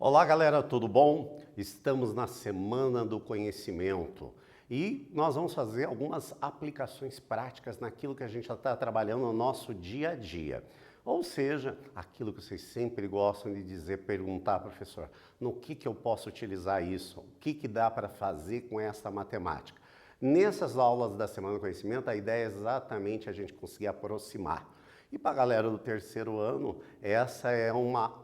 Olá galera, tudo bom? Estamos na Semana do Conhecimento e nós vamos fazer algumas aplicações práticas naquilo que a gente já está trabalhando no nosso dia a dia. Ou seja, aquilo que vocês sempre gostam de dizer, perguntar, professor, no que eu posso utilizar isso? O que dá para fazer com essa matemática? Nessas aulas da Semana do Conhecimento, a ideia é exatamente a gente conseguir aproximar. E para a galera do terceiro ano, essa é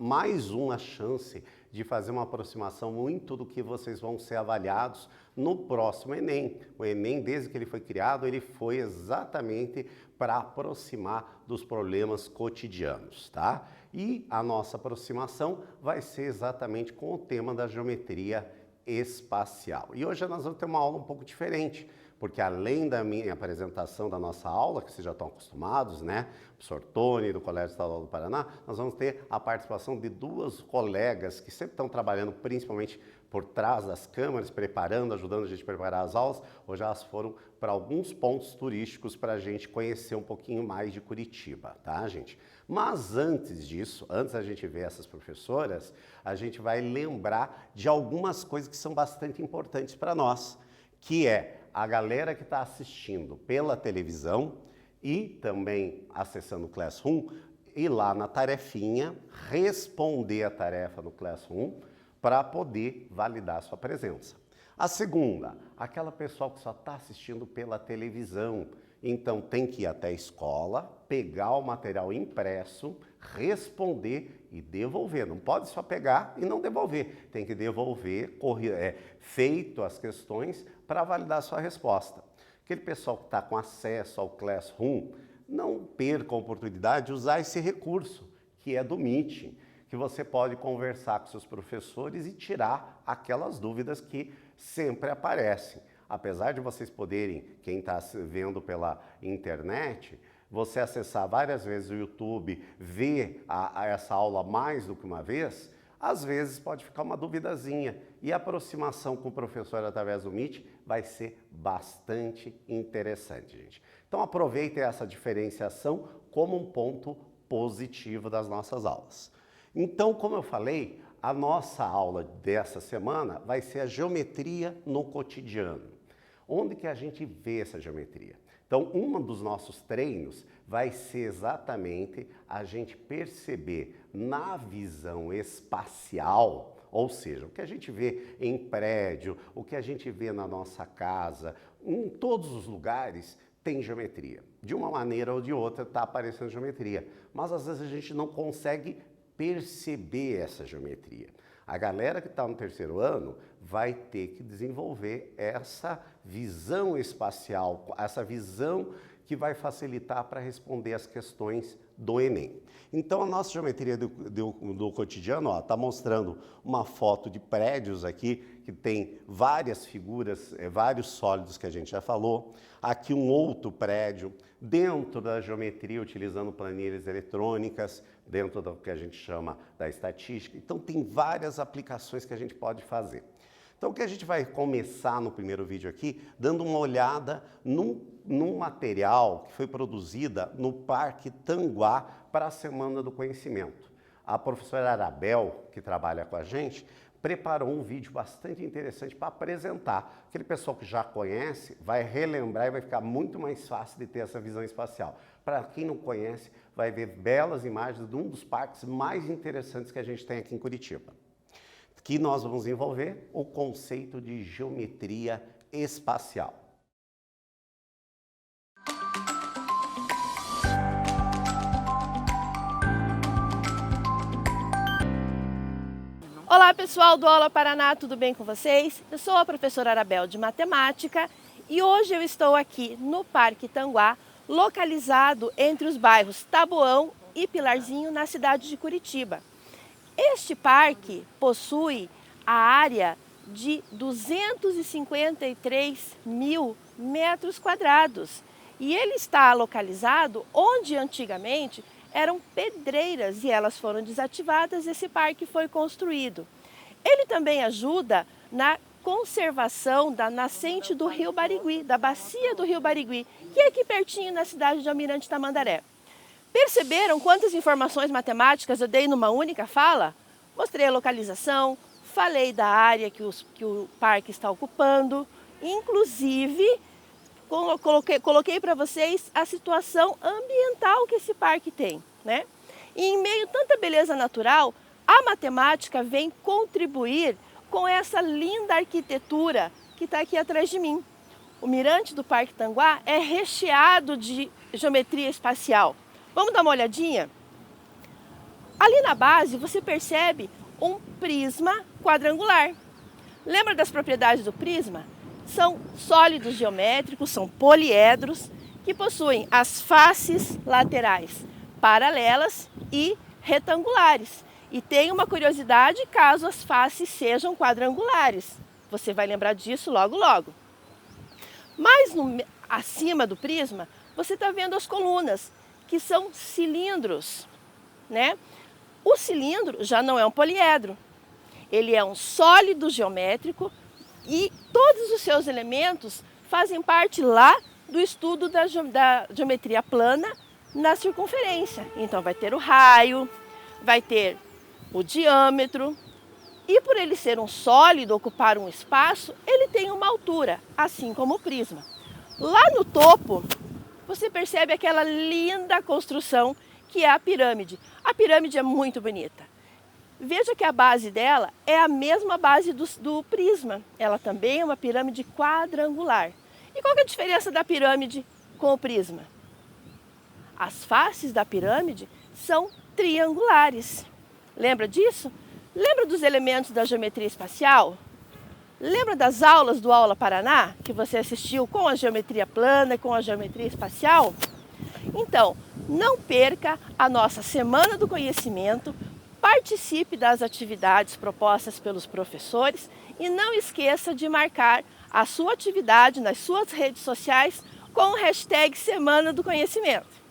mais uma chance de fazer uma aproximação muito do que vocês vão ser avaliados no próximo Enem. O Enem, desde que ele foi criado, ele foi exatamente para aproximar dos problemas cotidianos, tá? E a nossa aproximação vai ser exatamente com o tema da geometria espacial. E hoje nós vamos ter uma aula um pouco diferente, porque além da minha apresentação da nossa aula, que vocês já estão acostumados, né? O professor Tony, do Colégio Estadual do Paraná, nós vamos ter a participação de duas colegas que sempre estão trabalhando principalmente por trás das câmeras, preparando, ajudando a gente a preparar as aulas. Hoje elas foram para alguns pontos turísticos para a gente conhecer um pouquinho mais de Curitiba, tá, gente? Mas antes disso, antes da gente ver essas professoras, a gente vai lembrar de algumas coisas que são bastante importantes para nós, que é a galera que está assistindo pela televisão e também acessando o Classroom, ir lá na tarefinha, responder a tarefa no Classroom para poder validar a sua presença. A segunda, aquela pessoa que só está assistindo pela televisão, então tem que ir até a escola, pegar o material impresso, responder e devolver. Não pode só pegar e não devolver, tem que devolver, feito as questões, para validar a sua resposta. Aquele pessoal que está com acesso ao Classroom, não perca a oportunidade de usar esse recurso, que é do Meet, que você pode conversar com seus professores e tirar aquelas dúvidas que sempre aparecem. Apesar de vocês poderem, quem está vendo pela internet, você acessar várias vezes o YouTube, ver essa aula mais do que uma vez, às vezes pode ficar uma duvidazinha. E a aproximação com o professor através do Meet vai ser bastante interessante, gente. Então aproveitem essa diferenciação como um ponto positivo das nossas aulas. Então, como eu falei, a nossa aula dessa semana vai ser a geometria no cotidiano. Onde que a gente vê essa geometria? Então, um dos nossos treinos vai ser exatamente a gente perceber na visão espacial, ou seja, o que a gente vê em prédio, o que a gente vê na nossa casa, em todos os lugares tem geometria. De uma maneira ou de outra está aparecendo geometria, mas às vezes a gente não consegue perceber essa geometria. A galera que está no terceiro ano vai ter que desenvolver essa visão espacial, essa visão que vai facilitar para responder as questões do Enem. Então, a nossa geometria do cotidiano está mostrando uma foto de prédios aqui, que tem várias figuras, vários sólidos que a gente já falou. Aqui um outro prédio, dentro da geometria, utilizando planilhas eletrônicas, dentro do que a gente chama da estatística. Então, tem várias aplicações que a gente pode fazer. Então, o que a gente vai começar no primeiro vídeo aqui, dando uma olhada num material que foi produzida no Parque Tanguá para a Semana do Conhecimento. A professora Arabel, que trabalha com a gente, preparou um vídeo bastante interessante para apresentar. Aquele pessoal que já conhece vai relembrar e vai ficar muito mais fácil de ter essa visão espacial. Para quem não conhece, vai ver belas imagens de um dos parques mais interessantes que a gente tem aqui em Curitiba. Que nós vamos desenvolver o conceito de geometria espacial. Olá pessoal do Aula Paraná, tudo bem com vocês? Eu sou a professora Arabel de Matemática e hoje eu estou aqui no Parque Tanguá, localizado entre os bairros Taboão e Pilarzinho, na cidade de Curitiba. Este parque possui a área de 253 mil metros quadrados e ele está localizado onde antigamente eram pedreiras e elas foram desativadas, esse parque foi construído. Ele também ajuda na conservação da nascente do Rio Barigui, da bacia do Rio Barigui, que é aqui pertinho na cidade de Almirante Tamandaré. Perceberam quantas informações matemáticas eu dei numa única fala? Mostrei a localização, falei da área que o parque está ocupando, inclusive coloquei para vocês a situação ambiental que esse parque tem, né? E em meio a tanta beleza natural, a matemática vem contribuir com essa linda arquitetura que está aqui atrás de mim. O mirante do Parque Tanguá é recheado de geometria espacial. Vamos dar uma olhadinha? Ali na base você percebe um prisma quadrangular. Lembra das propriedades do prisma? São sólidos geométricos, são poliedros, que possuem as faces laterais paralelas e retangulares. E tem uma curiosidade caso as faces sejam quadrangulares. Você vai lembrar disso logo, logo. Mas acima do prisma, você está vendo as colunas, que são cilindros, né? O cilindro já não é um poliedro. Ele é um sólido geométrico e todos os seus elementos fazem parte lá do estudo da geometria plana na circunferência. Então vai ter o raio, vai ter o diâmetro e por ele ser um sólido, ocupar um espaço, ele tem uma altura, assim como o prisma. Lá no topo, você percebe aquela linda construção que é a pirâmide. A pirâmide é muito bonita. Veja que a base dela é a mesma base do prisma. Ela também é uma pirâmide quadrangular. E qual que é a diferença da pirâmide com o prisma? As faces da pirâmide são triangulares. Lembra disso? Lembra dos elementos da geometria espacial? Lembra das aulas do Aula Paraná, que você assistiu com a geometria plana e com a geometria espacial? Então, não perca a nossa Semana do Conhecimento, participe das atividades propostas pelos professores e não esqueça de marcar a sua atividade nas suas redes sociais com o hashtag Semana do Conhecimento.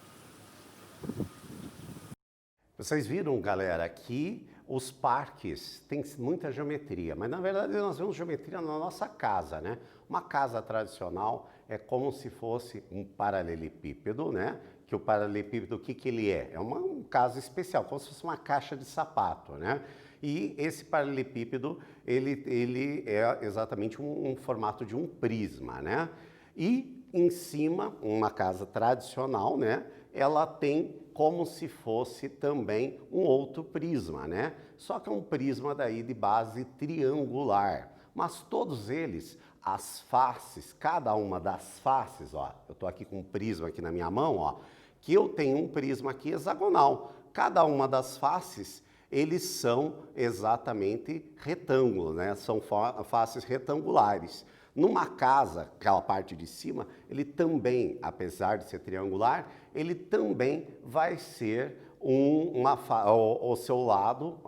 Vocês viram, galera, que os parques têm muita geometria, mas na verdade nós vemos geometria na nossa casa, né? Uma casa tradicional é como se fosse um paralelepípedo, né? Que o paralelepípedo, o que ele é? É um caso especial, como se fosse uma caixa de sapato, né? E esse paralelepípedo, ele é exatamente um formato de um prisma, né? E em cima, uma casa tradicional, né? Ela tem como se fosse também um outro prisma, né? Só que é um prisma daí de base triangular. Mas todos eles, as faces, cada uma das faces, ó, eu estou aqui com um prisma aqui na minha mão, ó, que eu tenho um prisma aqui hexagonal. Cada uma das faces, eles são exatamente retângulos, né? São faces retangulares. Numa casa, aquela parte de cima, ele também, apesar de ser triangular, ele também vai ser o seu lado,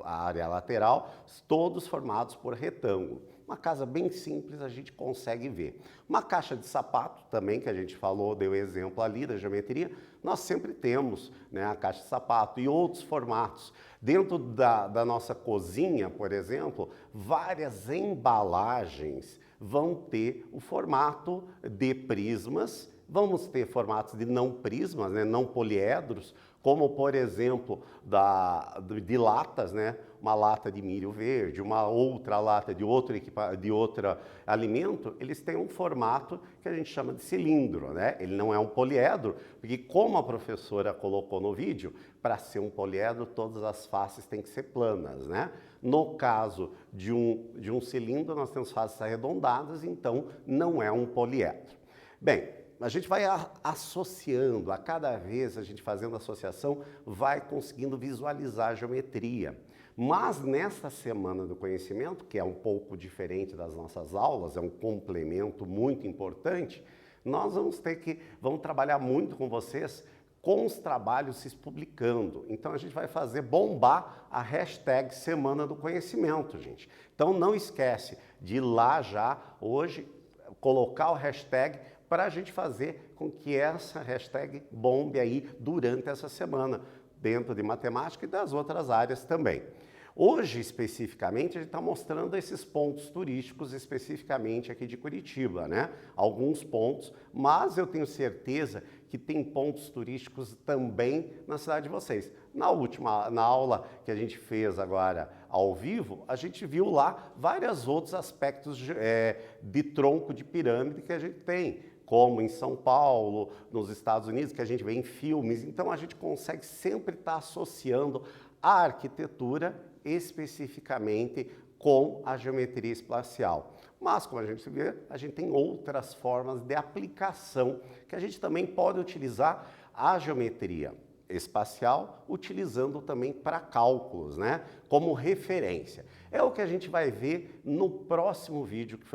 a área lateral, todos formados por retângulo. Uma casa bem simples, a gente consegue ver. Uma caixa de sapato também, que a gente falou, deu exemplo ali da geometria, nós sempre temos, né, a caixa de sapato e outros formatos. Dentro da nossa cozinha, por exemplo, várias embalagens vão ter o formato de prismas, vamos ter formatos de não prismas, né, não poliedros, como por exemplo de latas, né? Uma lata de milho verde, uma outra lata de outro alimento, eles têm um formato que a gente chama de cilindro, né? Ele não é um poliedro, porque como a professora colocou no vídeo, para ser um poliedro todas as faces têm que ser planas, né? No caso de um cilindro, nós temos faces arredondadas, então não é um poliedro. Bem, a gente vai associando, a cada vez a gente fazendo associação, vai conseguindo visualizar a geometria. Mas nessa Semana do Conhecimento, que é um pouco diferente das nossas aulas, é um complemento muito importante, nós vamos trabalhar muito com vocês com os trabalhos se publicando. Então a gente vai fazer bombar a hashtag Semana do Conhecimento, gente. Então não esquece de ir lá já hoje, colocar o hashtag para a gente fazer com que essa hashtag bombe aí durante essa semana, dentro de matemática e das outras áreas também. Hoje, especificamente, a gente está mostrando esses pontos turísticos especificamente aqui de Curitiba, né? Alguns pontos, mas eu tenho certeza que tem pontos turísticos também na cidade de vocês. Na aula que a gente fez agora ao vivo, a gente viu lá vários outros aspectos de tronco de pirâmide que a gente tem, como em São Paulo, nos Estados Unidos, que a gente vê em filmes. Então, a gente consegue sempre estar associando a arquitetura especificamente com a geometria espacial. Mas, como a gente vê, a gente tem outras formas de aplicação que a gente também pode utilizar a geometria espacial, utilizando também para cálculos, né? Como referência. É o que a gente vai ver no próximo vídeo que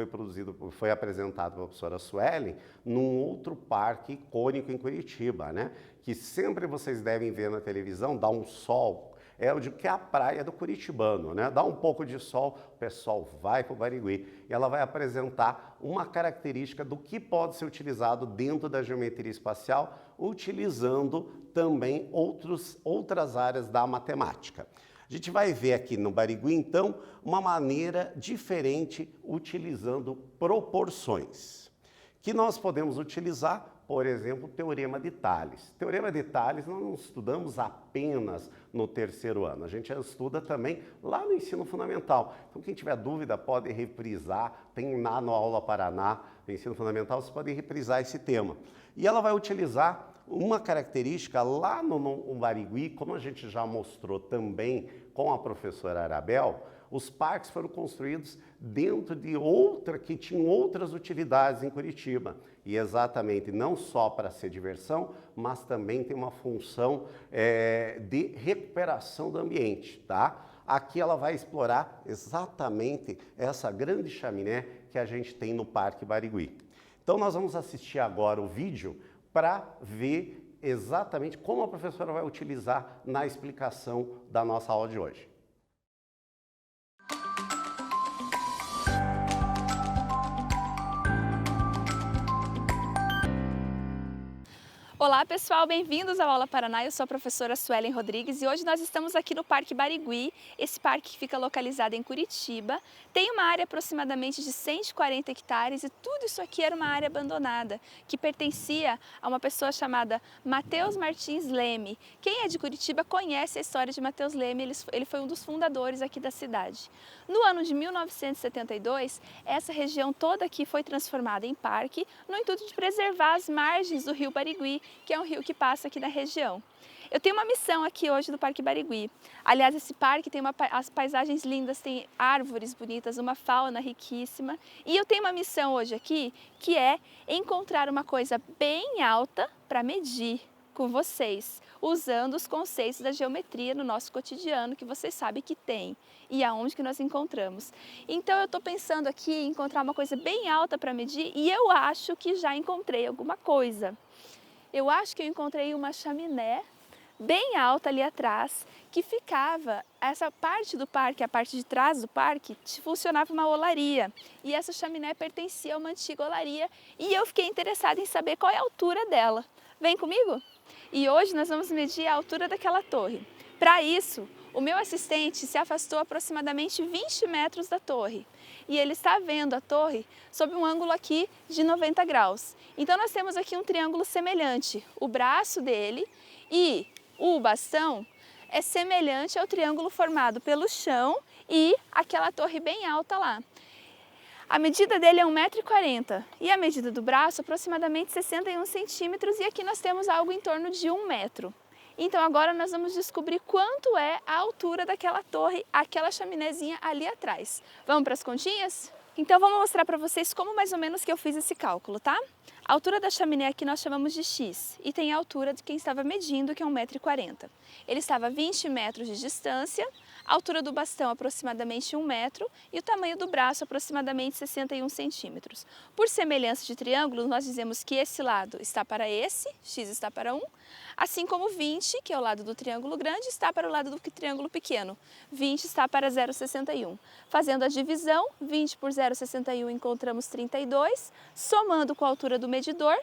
foi apresentado pela professora Suelen, num outro parque icônico em Curitiba, né? Que sempre vocês devem ver na televisão, dá um sol. É o de que é a praia do curitibano, né? Dá um pouco de sol, o pessoal vai para o Barigui e ela vai apresentar uma característica do que pode ser utilizado dentro da geometria espacial, utilizando também outras áreas da matemática. A gente vai ver aqui no Barigui, então, uma maneira diferente utilizando proporções, que nós podemos utilizar, por exemplo, o Teorema de Tales. Teorema de Tales nós não estudamos apenas no terceiro ano, a gente estuda também lá no ensino fundamental. Então, quem tiver dúvida pode reprisar, tem lá no Aula Paraná, no ensino fundamental, você pode reprisar esse tema. E ela vai utilizar uma característica lá no Barigui, como a gente já mostrou também com a professora Arabel, os parques foram construídos dentro de que tinham outras utilidades em Curitiba. E exatamente não só para ser diversão, mas também tem uma função de recuperação do ambiente, tá? Aqui ela vai explorar exatamente essa grande chaminé que a gente tem no Parque Barigui. Então nós vamos assistir agora o vídeo para ver exatamente como a professora vai utilizar na explicação da nossa aula de hoje. Olá pessoal, bem-vindos ao Aula Paraná, eu sou a professora Suelen Rodrigues e hoje nós estamos aqui no Parque Barigui, esse parque que fica localizado em Curitiba, tem uma área aproximadamente de 140 hectares e tudo isso aqui era uma área abandonada, que pertencia a uma pessoa chamada Mateus Martins Leme. Quem é de Curitiba conhece a história de Mateus Leme, ele foi um dos fundadores aqui da cidade. No ano de 1972, essa região toda aqui foi transformada em parque, no intuito de preservar as margens do rio Barigui, que é um rio que passa aqui na região. Eu tenho uma missão aqui hoje no Parque Barigui. Aliás, esse parque tem as paisagens lindas, tem árvores bonitas, uma fauna riquíssima. E eu tenho uma missão hoje aqui, que é encontrar uma coisa bem alta para medir com vocês, usando os conceitos da geometria no nosso cotidiano, que vocês sabem que tem, e aonde que nós encontramos. Então eu estou pensando aqui em encontrar uma coisa bem alta para medir e eu acho que já encontrei alguma coisa. Eu acho que eu encontrei uma chaminé bem alta ali atrás, que ficava, essa parte do parque, a parte de trás do parque, funcionava uma olaria. E essa chaminé pertencia a uma antiga olaria e eu fiquei interessada em saber qual é a altura dela. Vem comigo? E hoje nós vamos medir a altura daquela torre. Para isso, o meu assistente se afastou aproximadamente 20 metros da torre. E ele está vendo a torre sob um ângulo aqui de 90 graus. Então nós temos aqui um triângulo semelhante. O braço dele e o bastão é semelhante ao triângulo formado pelo chão e aquela torre bem alta lá. A medida dele é 1,40 m e a medida do braço aproximadamente 61 centímetros e aqui nós temos algo em torno de 1 metro. Então agora nós vamos descobrir quanto é a altura daquela torre, aquela chaminézinha ali atrás. Vamos para as continhas? Então vamos mostrar para vocês como mais ou menos que eu fiz esse cálculo, tá? A altura da chaminé aqui nós chamamos de X e tem a altura de quem estava medindo, que é 1,40 m. Ele estava a 20 metros de distância, a altura do bastão aproximadamente 1 metro e o tamanho do braço aproximadamente 61 centímetros. Por semelhança de triângulos, nós dizemos que esse lado está para esse, X está para 1, assim como 20, que é o lado do triângulo grande, está para o lado do triângulo pequeno. 20 está para 0,61. Fazendo a divisão, 20 por 0,61 encontramos 32, somando com a altura do medidor,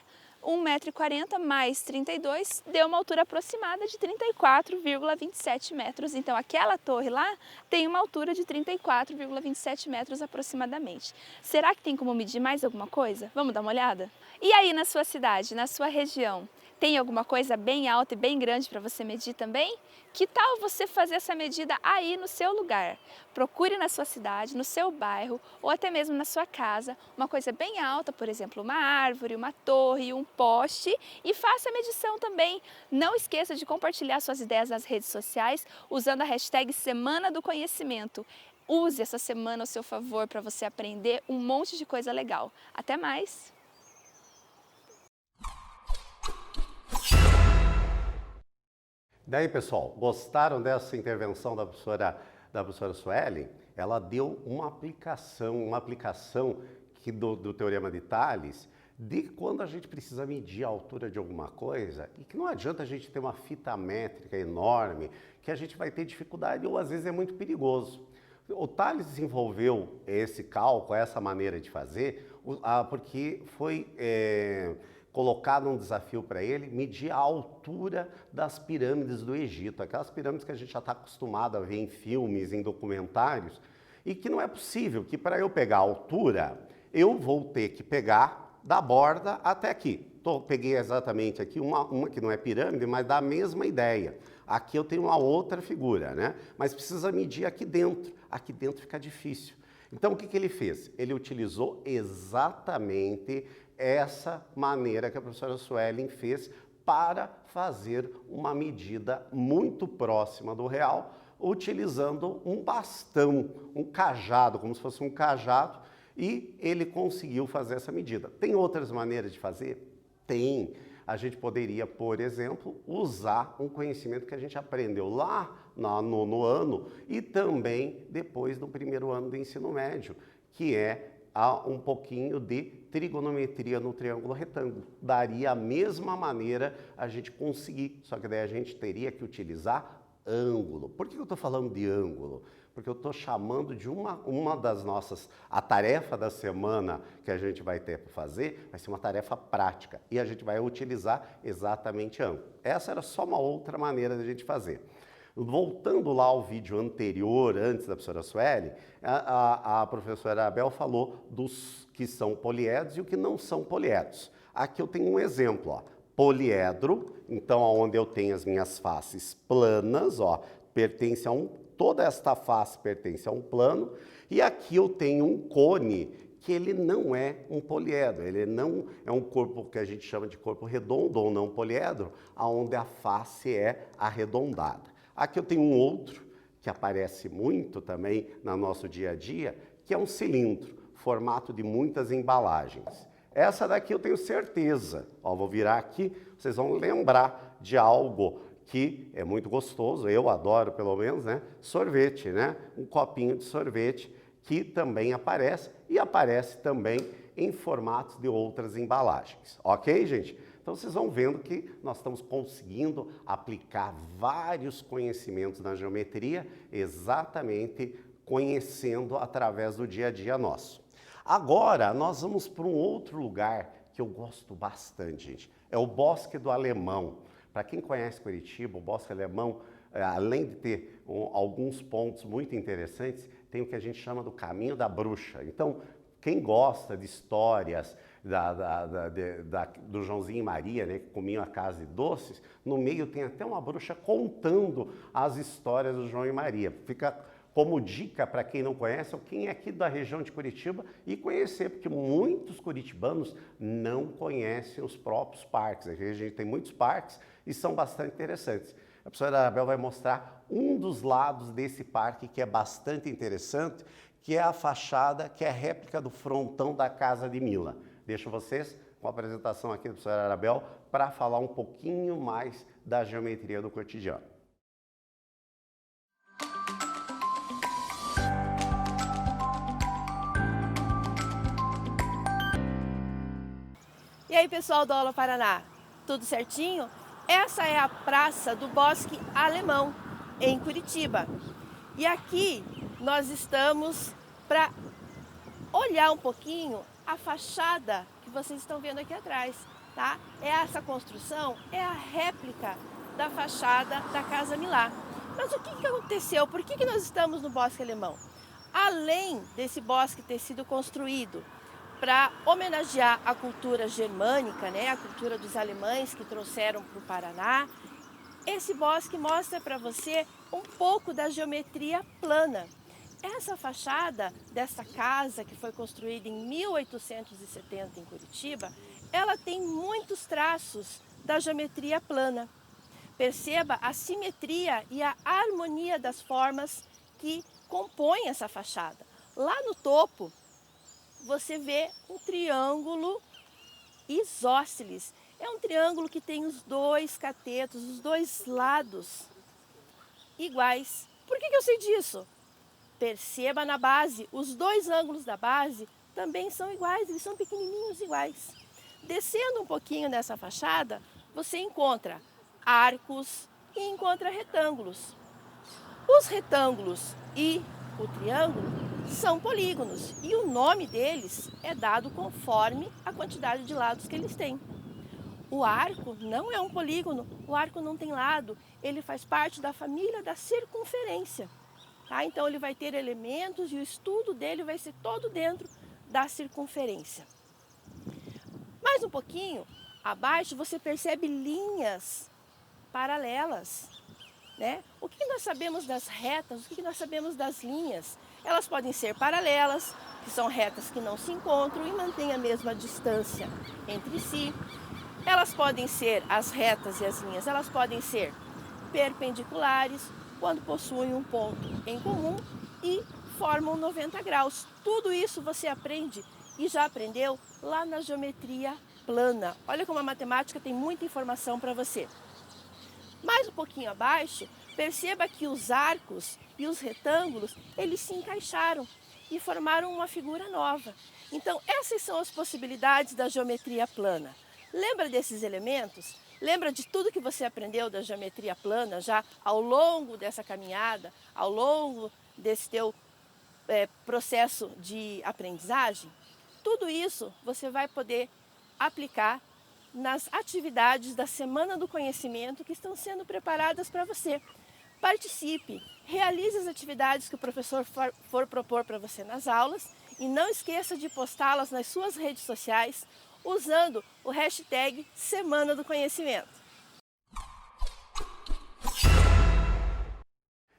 1,40 m mais 32 deu uma altura aproximada de 34,27 metros. Então, aquela torre lá tem uma altura de 34,27 metros aproximadamente. Será que tem como medir mais alguma coisa? Vamos dar uma olhada? E aí, na sua cidade, na sua região, tem alguma coisa bem alta e bem grande para você medir também? Que tal você fazer essa medida aí no seu lugar? Procure na sua cidade, no seu bairro ou até mesmo na sua casa uma coisa bem alta, por exemplo, uma árvore, uma torre, um poste, e faça a medição também. Não esqueça de compartilhar suas ideias nas redes sociais usando a hashtag Semana do Conhecimento. Use essa semana ao seu favor para você aprender um monte de coisa legal. Até mais! Daí, pessoal, gostaram dessa intervenção da professora Suelen? Ela deu uma aplicação que do Teorema de Tales, de quando a gente precisa medir a altura de alguma coisa, e que não adianta a gente ter uma fita métrica enorme, que a gente vai ter dificuldade ou às vezes é muito perigoso. O Tales desenvolveu esse cálculo, essa maneira de fazer, porque foi colocado um desafio para ele medir a altura das pirâmides do Egito, aquelas pirâmides que a gente já está acostumado a ver em filmes, em documentários, e que não é possível, que para eu pegar a altura, eu vou ter que pegar da borda até aqui. Peguei exatamente aqui uma que não é pirâmide, mas dá a mesma ideia. Aqui eu tenho uma outra figura, né? Mas precisa medir aqui dentro fica difícil. Então o que ele fez? Ele utilizou exatamente essa maneira que a professora Suelen fez para fazer uma medida muito próxima do real, utilizando um bastão, um cajado, como se fosse um cajado, e ele conseguiu fazer essa medida. Tem outras maneiras de fazer? Tem. A gente poderia, por exemplo, usar um conhecimento que a gente aprendeu lá no ano e também depois do primeiro ano do ensino médio, que é um pouquinho de trigonometria no triângulo retângulo. Daria a mesma maneira a gente conseguir, só que daí a gente teria que utilizar ângulo. Por que eu estou falando de ângulo? Porque eu estou chamando de uma das nossas... A tarefa da semana que a gente vai ter para fazer vai ser uma tarefa prática e a gente vai utilizar exatamente ângulo. Essa era só uma outra maneira de a gente fazer. Voltando lá ao vídeo anterior, antes da professora Suelen, a professora Abel falou dos que são poliedros e o que não são poliedros. Aqui eu tenho um exemplo, ó. Poliedro, então onde eu tenho as minhas faces planas, ó, pertence a toda esta face pertence a um plano, e aqui eu tenho um cone, que ele não é um poliedro, ele não é um corpo que a gente chama de corpo redondo ou não poliedro, onde a face é arredondada. Aqui eu tenho um outro, que aparece muito também no nosso dia a dia, que é um cilindro, formato de muitas embalagens. Essa daqui eu tenho certeza, ó, vou virar aqui, vocês vão lembrar de algo que é muito gostoso, eu adoro pelo menos, né? Sorvete, né? Um copinho de sorvete que também aparece e aparece também em formatos de outras embalagens, ok, gente? Então vocês vão vendo que nós estamos conseguindo aplicar vários conhecimentos na geometria, exatamente conhecendo através do dia a dia nosso. Agora nós vamos para um outro lugar que eu gosto bastante, gente, é o Bosque do Alemão. Para quem conhece Curitiba, o Bosque Alemão, além de ter alguns pontos muito interessantes, tem o que a gente chama do Caminho da Bruxa. Então, quem gosta de histórias do Joãozinho e Maria, né, que comiam a casa de doces, no meio tem até uma bruxa contando as histórias do João e Maria. Fica como dica para quem não conhece, ou quem é aqui da região de Curitiba, e conhecer, porque muitos curitibanos não conhecem os próprios parques. Aqui a gente tem muitos parques e são bastante interessantes. A professora Abel vai mostrar um dos lados desse parque que é bastante interessante, que é a fachada, que é a réplica do frontão da Casa de Mila. Deixo vocês com a apresentação aqui da professora Arabel para falar um pouquinho mais da geometria do cotidiano. E aí, pessoal do Aula Paraná, tudo certinho? Essa é a Praça do Bosque Alemão, em Curitiba. E aqui nós estamos para olhar um pouquinho a fachada que vocês estão vendo aqui atrás. tá? Essa construção é a réplica da fachada da Casa Milá. Mas o que aconteceu? Por que nós estamos no Bosque Alemão? Além desse bosque ter sido construído para homenagear a cultura germânica, né, a cultura dos alemães que trouxeram para o Paraná, esse bosque mostra para você um pouco da geometria plana. Essa fachada dessa casa, que foi construída em 1870 em Curitiba, ela tem muitos traços da geometria plana. Perceba a simetria e a harmonia das formas que compõem essa fachada. Lá no topo, você vê um triângulo isósceles. É um triângulo que tem os dois catetos, os dois lados iguais. Por que eu sei disso? Perceba na base, os dois ângulos da base também são iguais, eles são pequenininhos iguais. Descendo um pouquinho nessa fachada, você encontra arcos e encontra retângulos. Os retângulos e o triângulo são polígonos e o nome deles é dado conforme a quantidade de lados que eles têm. O arco não é um polígono, o arco não tem lado, ele faz parte da família da circunferência. Tá? Então ele vai ter elementos e o estudo dele vai ser todo dentro da circunferência. Mais um pouquinho abaixo você percebe linhas paralelas. Né? O que nós sabemos das retas, o que nós sabemos das linhas? Elas podem ser paralelas, que são retas que não se encontram e mantêm a mesma distância entre si. Elas podem ser, as retas e as linhas, elas podem ser perpendiculares, quando possuem um ponto em comum e formam 90 graus. Tudo isso você aprende e já aprendeu lá na geometria plana. Olha como a matemática tem muita informação para você. Mais um pouquinho abaixo, perceba que os arcos e os retângulos, eles se encaixaram e formaram uma figura nova. Então, essas são as possibilidades da geometria plana. Lembra desses elementos? Lembra de tudo que você aprendeu da geometria plana já ao longo dessa caminhada, ao longo desse teu processo de aprendizagem? Tudo isso você vai poder aplicar nas atividades da Semana do Conhecimento que estão sendo preparadas para você. Participe, realize as atividades que o professor for propor para você nas aulas e não esqueça de postá-las nas suas redes sociais usando o hashtag Semana do Conhecimento.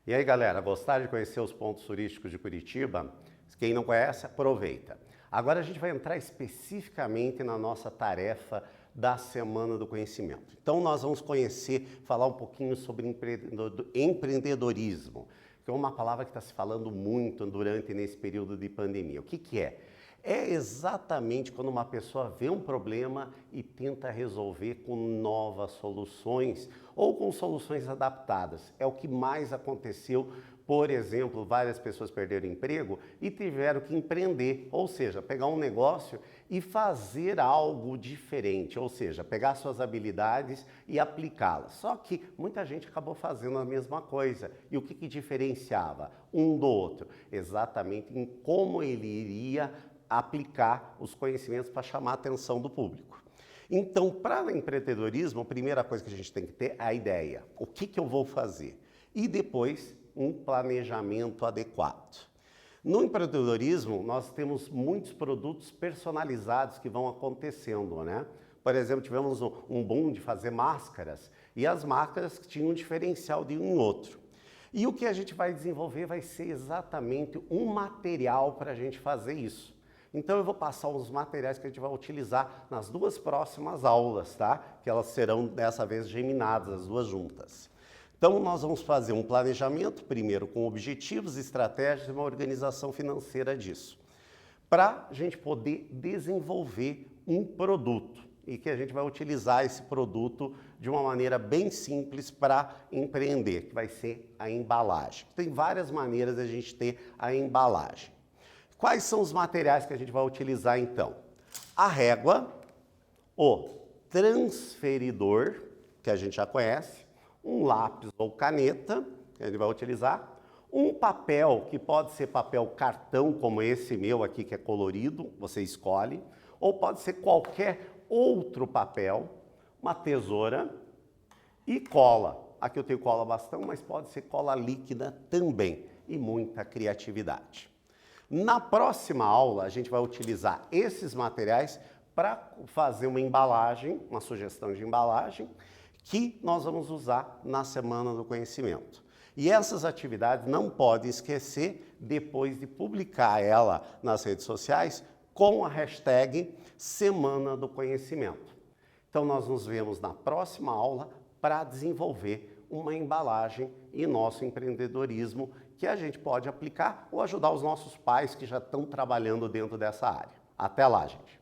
E aí, galera, gostaram de conhecer os pontos turísticos de Curitiba? Quem não conhece, aproveita. Agora a gente vai entrar especificamente na nossa tarefa da Semana do Conhecimento. Então nós vamos falar um pouquinho sobre empreendedorismo, que é uma palavra que está se falando muito nesse período de pandemia. O que é? É exatamente quando uma pessoa vê um problema e tenta resolver com novas soluções ou com soluções adaptadas. É o que mais aconteceu. Por exemplo, várias pessoas perderam emprego e tiveram que empreender, ou seja, pegar um negócio e fazer algo diferente, ou seja, pegar suas habilidades e aplicá-las. Só que muita gente acabou fazendo a mesma coisa. E o que diferenciava um do outro? Exatamente em como ele iria aplicar os conhecimentos para chamar a atenção do público. Então, para o empreendedorismo, a primeira coisa que a gente tem que ter é a ideia. O que eu vou fazer? E depois, um planejamento adequado. No empreendedorismo, nós temos muitos produtos personalizados que vão acontecendo, né? Por exemplo, tivemos um boom de fazer máscaras e as máscaras tinham um diferencial de um em outro. E o que a gente vai desenvolver vai ser exatamente um material para a gente fazer isso. Então eu vou passar os materiais que a gente vai utilizar nas duas próximas aulas, tá? Que elas serão dessa vez geminadas, as duas juntas. Então nós vamos fazer um planejamento, primeiro com objetivos, estratégias e uma organização financeira disso. Para a gente poder desenvolver um produto e que a gente vai utilizar esse produto de uma maneira bem simples para empreender, que vai ser a embalagem. Tem várias maneiras de a gente ter a embalagem. Quais são os materiais que a gente vai utilizar então? A régua, o transferidor, que a gente já conhece, um lápis ou caneta, que a gente vai utilizar, um papel, que pode ser papel cartão, como esse meu aqui, que é colorido, você escolhe, ou pode ser qualquer outro papel, uma tesoura e cola. Aqui eu tenho cola bastão, mas pode ser cola líquida também, e muita criatividade. Na próxima aula, a gente vai utilizar esses materiais para fazer uma embalagem, uma sugestão de embalagem, que nós vamos usar na Semana do Conhecimento. E essas atividades não podem esquecer depois de publicar ela nas redes sociais com a hashtag Semana do Conhecimento. Então nós nos vemos na próxima aula para desenvolver uma embalagem e nosso empreendedorismo que a gente pode aplicar ou ajudar os nossos pais que já estão trabalhando dentro dessa área. Até lá, gente!